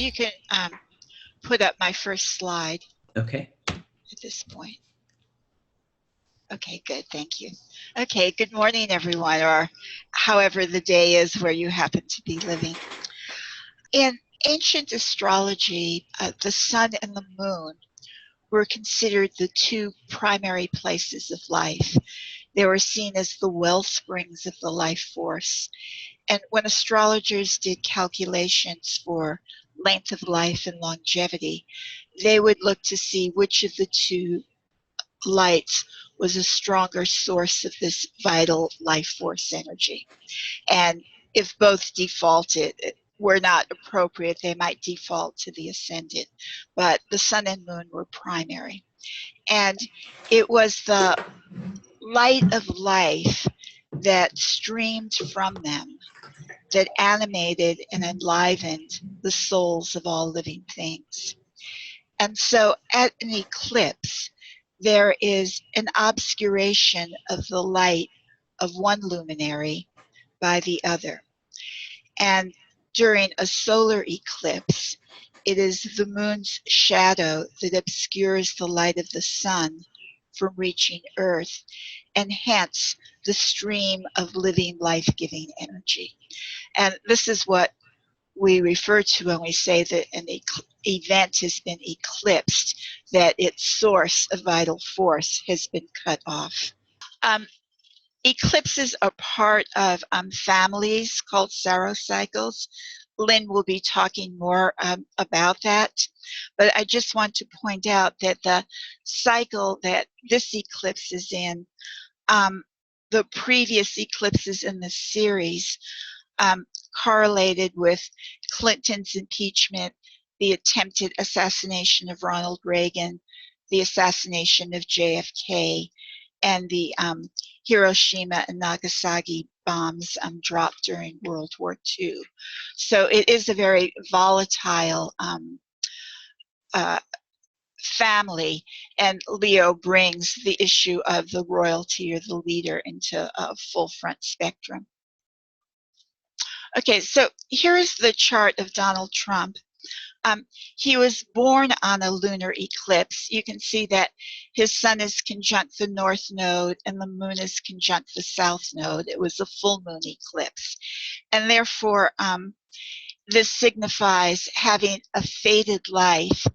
you can put up my first slide. Okay. At this point. Okay, good. Thank you. Okay, good morning, everyone, or however the day is where you happen to be living. In ancient astrology, the sun and the moon were considered the two primary places of life. They were seen as the wellsprings of the life force. And when astrologers did calculations for length of life and longevity, they would look to see which of the two lights was a stronger source of this vital life force energy. And if both defaulted, were not appropriate, they might default to the ascendant. But the sun and moon were primary. And it was the light of life that streamed from them that animated and enlivened the souls of all living things. And so at an eclipse, there is an obscuration of the light of one luminary by the other. And during a solar eclipse, it is the moon's shadow that obscures the light of the sun from reaching Earth, and hence the stream of living, life-giving energy. And this is what we refer to when we say that an event has been eclipsed, that its source of vital force has been cut off. Eclipses are part of families called sarocycles. Lynn will be talking more about that, but I just want to point out that the cycle that this eclipse is in, the previous eclipses in the series correlated with Clinton's impeachment, the attempted assassination of Ronald Reagan, the assassination of JFK, and the Hiroshima and Nagasaki bombs dropped during World War II. So it is a very volatile family, and Leo brings the issue of the royalty or the leader into a full front spectrum. Okay, so here is the chart of Donald Trump. He was born on a lunar eclipse. You can see that his sun is conjunct the north node and the moon is conjunct the south node. It was a full moon eclipse. And therefore, this signifies having a fated life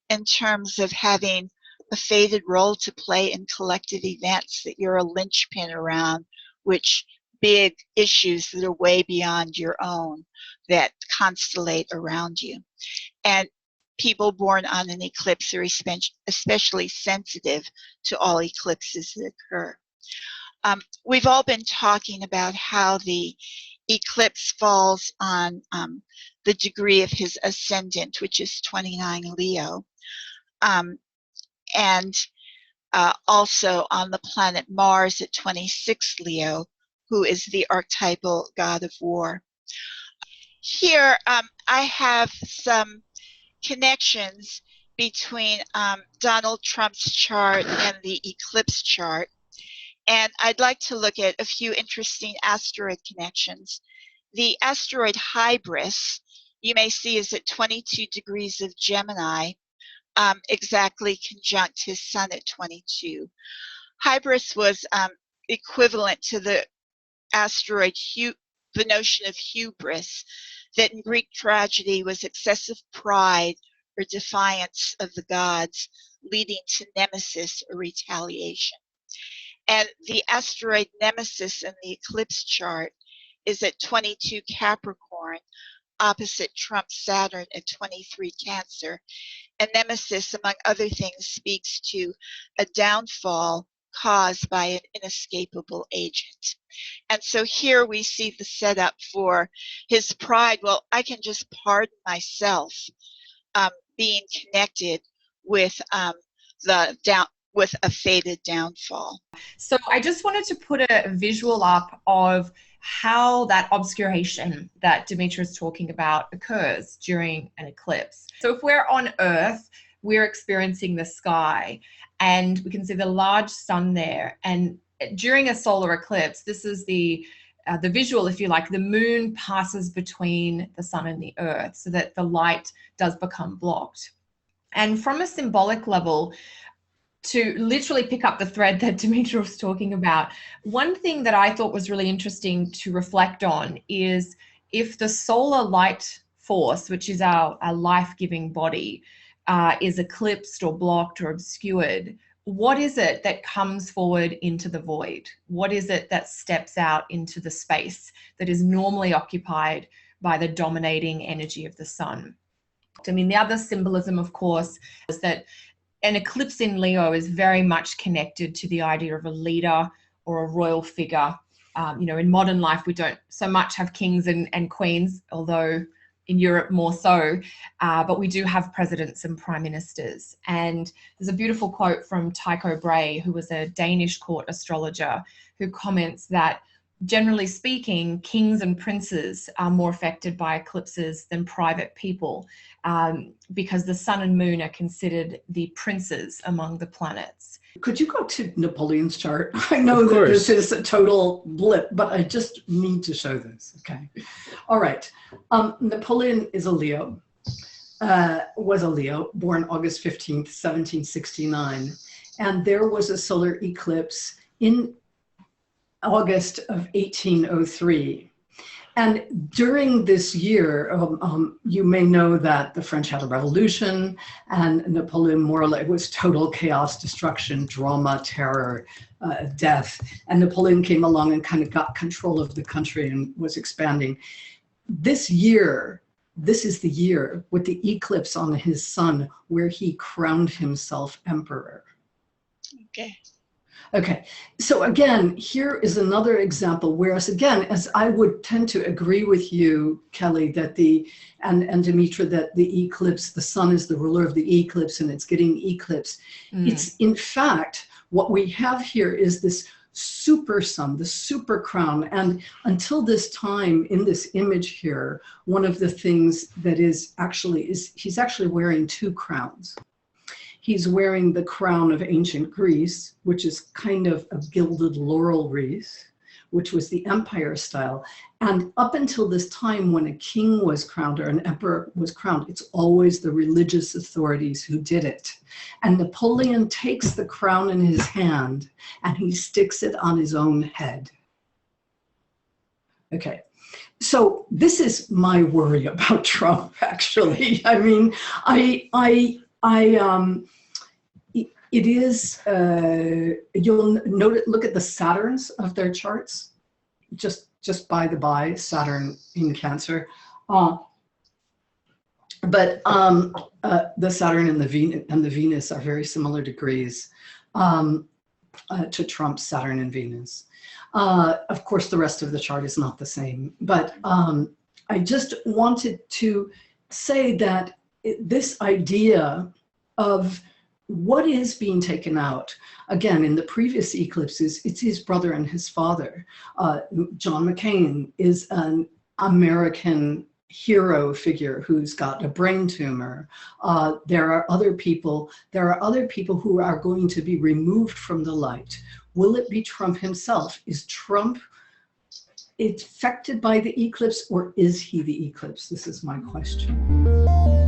in terms of having a fated role to play in collective events, that you're a linchpin around which big issues that are way beyond your own that constellate around you. And people born on an eclipse are especially sensitive to all eclipses that occur. We've all been talking about how the eclipse falls on the degree of his ascendant, which is 29 Leo, and also on the planet Mars at 26 Leo, who is the archetypal god of war. Here I have some connections between Donald Trump's chart and the eclipse chart. And I'd like to look at a few interesting asteroid connections. The asteroid Hybris, you may see, is at 22 degrees of Gemini, exactly conjunct his sun at 22. Hybris was equivalent to the asteroid, the notion of hubris, that in Greek tragedy was excessive pride or defiance of the gods, leading to nemesis or retaliation. And the asteroid Nemesis in the eclipse chart is at 22 Capricorn, opposite Trump's Saturn at 23 Cancer. And Nemesis, among other things, speaks to a downfall caused by an inescapable agent. And so here we see the setup for his pride. Well, I can just pardon myself, being connected with with a fated downfall. So I just wanted to put a visual up of how that obscuration that Dimitri is talking about occurs during an eclipse. So if we're on Earth, we're experiencing the sky and we can see the large sun there. And during a solar eclipse, this is the the visual, if you like, the moon passes between the sun and the earth so that the light does become blocked. And from a symbolic level, to literally pick up the thread that Demetra was talking about, one thing that I thought was really interesting to reflect on is if the solar light force, which is our life-giving body, is eclipsed or blocked or obscured, what is it that comes forward into the void? What is it that steps out into the space that is normally occupied by the dominating energy of the sun? I mean, the other symbolism, of course, is that an eclipse in Leo is very much connected to the idea of a leader or a royal figure. In modern life, we don't so much have kings and queens, although in Europe more so, but we do have presidents and prime ministers. And there's a beautiful quote from Tycho Brahe, who was a Danish court astrologer, who comments that, generally speaking, kings and princes are more affected by eclipses than private people, because the sun and moon are considered the princes among the planets. Could you go to Napoleon's chart? I know that this is a total blip, but I just need to show this. Okay. All right. Napoleon is a Leo, was a Leo, born August 15th, 1769. And there was a solar eclipse in August of 1803. And during this year, you may know that the French had a revolution, and Napoleon more or less, it was total chaos, destruction, drama, terror, death. And Napoleon came along and kind of got control of the country and was expanding. This year, this is the year with the eclipse on his sun where he crowned himself emperor. Okay. Okay, so again, here is another example, whereas again, as I would tend to agree with you, Kelly, that and Demetra, that the eclipse, the sun is the ruler of the eclipse and it's getting eclipsed. It's in fact, what we have here is this super sun, the super crown. And until this time in this image here, one of the things that is he's actually wearing two crowns. He's wearing the crown of ancient Greece, which is kind of a gilded laurel wreath, which was the empire style. And up until this time when a king was crowned or an emperor was crowned, it's always the religious authorities who did it. And Napoleon takes the crown in his hand and he sticks it on his own head. Okay. So this is my worry about Trump, actually. I mean, it is, you'll note it, look at the Saturns of their charts, just by the by, Saturn in Cancer. But the Saturn and the Venus are very similar degrees to Trump's Saturn and Venus. Of course, the rest of the chart is not the same, but I just wanted to say that this idea of what is being taken out, again, in the previous eclipses, it's his brother and his father. John McCain is an American hero figure who's got a brain tumor. There are other people who are going to be removed from the light. Will it be Trump himself? Is Trump affected by the eclipse, or is he the eclipse? This is my question.